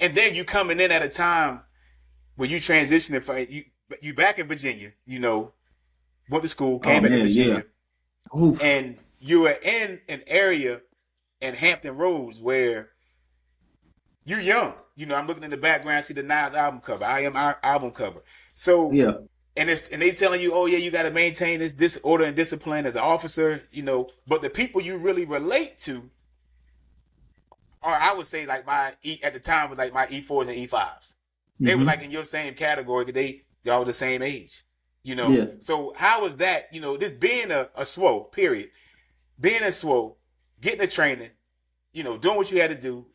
and then you coming in at a time where you transitioning from you back in Virginia, went to school, Oh came back to man, yeah. Virginia, Oof. and you were in an area in Hampton Roads where you young. I'm looking in the background, see the Nas album cover. I am our album cover. So Yeah. and they telling you, oh yeah, you got to maintain this order and discipline as an officer. But the people you really relate to, or I would say like at the time was like my E4s and E5s. They were like Hmm. in your same category because y'all were the same age. Yeah. So how was that? This being a SWO, period. Being a SWO, getting the training, doing what you had to do,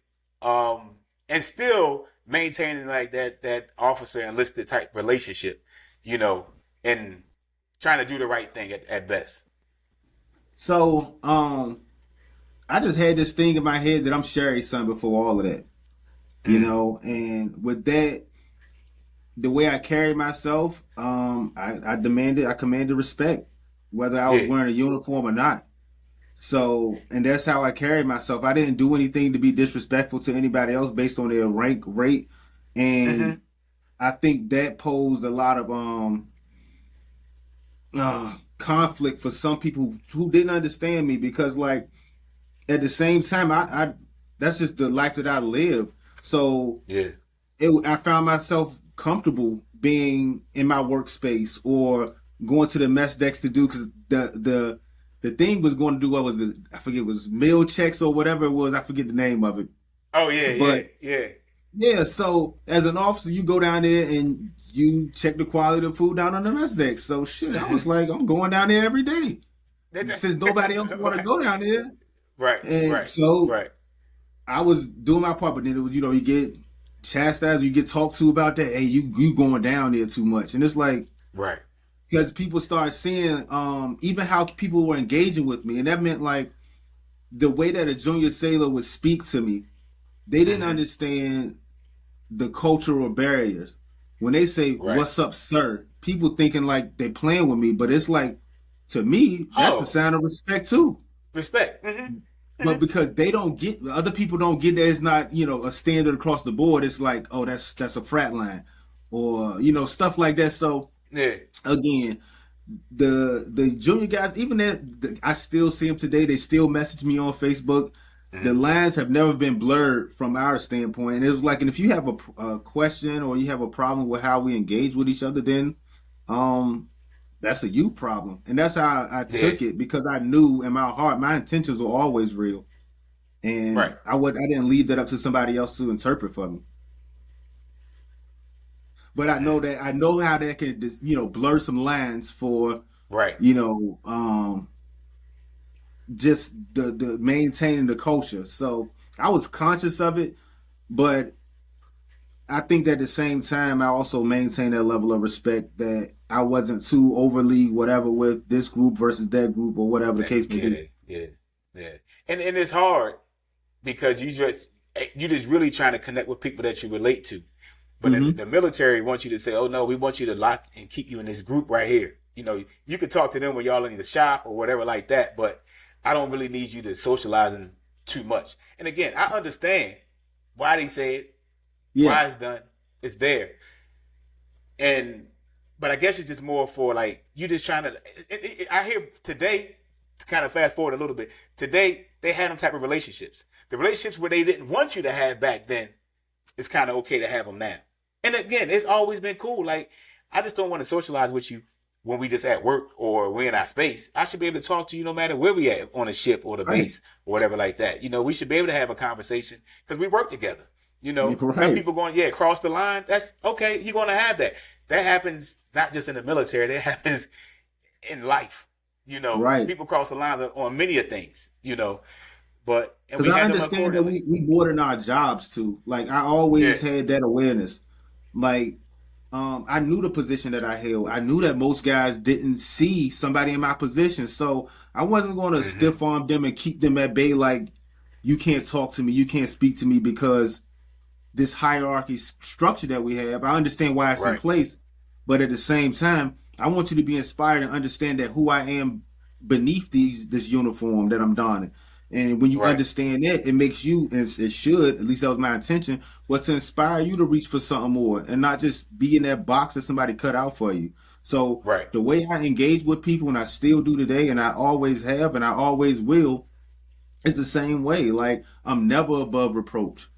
and still maintaining like that officer enlisted type relationship, and trying to do the right thing at best. So, I just had this thing in my head that I'm Sherry's son before all of that, Mm. and with that, the way I carry myself, I commanded respect, whether I was Yeah. wearing a uniform or not. So, and that's how I carried myself. I didn't do anything to be disrespectful to anybody else based on their rank, rate, Mm-hmm. and I think that posed a lot of conflict for some people who didn't understand me because, like, at the same time, I that's just the life that I live. So Yeah. I found myself comfortable being in my workspace or going to the mess decks to do because the thing was going to do what was it? I forget it was meal checks or whatever it was. I forget the name of it. Oh yeah, yeah, But yeah. yeah, so as an officer, you go down there and you check the quality of the food down on the mess deck. So shit, I Mm-hmm. was like, I'm going down there every day since nobody else want to Right, go down there. right, And right, so right, I was doing my part, but then it was, you get chastised, you get talked to about that. Hey, you going down there too much, and it's like right. because people start seeing even how people were engaging with me, and that meant like the way that a junior sailor would speak to me. They didn't Mm-hmm. understand the cultural barriers when they say Right. "What's up, sir." People thinking like they playing with me, but it's like to me that's the Oh, sign of respect too. respect. Mm-hmm. But Mm-hmm. because they don't get other people don't get that it's not a standard across the board. It's like, oh, that's a frat line, or stuff like that. So Yeah. again, the junior guys, even that I still see them today. They still message me on Facebook. The Mm-hmm. lines have never been blurred from our standpoint. And it was like, and if you have a question or you have a problem with how we engage with each other, then um that's a you problem. And that's how I Yeah. took it because I knew in my heart my intentions were always real, Right. and I didn't leave that up to somebody else to interpret for me. But Mm-hmm. I know how that can blur some lines for Right. you know um just the maintaining the culture. So I was conscious of it, but I think that at the same time I also maintained that level of respect that I wasn't too overly whatever with this group versus that group or whatever the case may Get be. it. Yeah. Yeah. And it's hard because you just really trying to connect with people that you relate to. But in Hmm. the military wants you to say, "Oh no, we want you to lock and keep you in this group right here." You could talk to them when y'all in the shop or whatever like that, but I don't really need you to socializing too much. And again, I understand why they say it, Yeah, why it's done. It's there, and but I guess it's just more for like you just trying to. I hear today to kind of fast forward a little bit. Today they had them type of relationships. The relationships where they didn't want you to have back then, it's kind of okay to have them now. And again, it's always been cool. Like, I just don't want to socialize with you when we just at work or we're in our space. I should be able to talk to you no matter where we at on the ship or the right. base or whatever like that. We should be able to have a conversation because we work together. You're Some right. people going, yeah, cross the line. That's okay. You're going to have that. That happens not just in the military. That happens in life. Right. People cross the lines on many of things. And Because we I handle them understand that accordingly. we more than our jobs too. Like I Yeah. always had that awareness. Like I knew the position that I held. I knew that most guys didn't see somebody in my position. So I wasn't going to Mm-hmm. stiff arm them and keep them at bay like you can't talk to me, you can't speak to me because this hierarchy structure that we have. I understand why it's in Right. place, but at the same time, I want you to be inspired and understand that who I am beneath this uniform that I'm donning. And when you Right. understand that, it makes you, and it should, at least that was my intention, was to inspire you to reach for something more and not just be in that box that somebody cut out for you. So Right. the way I engage with people, and I still do today, and I always have, and I always will, it's the same way. Like, I'm never above reproach.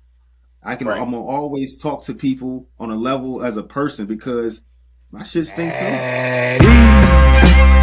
Right. I'm gonna always talk to people on a level as a person because my shit stink too. Daddy.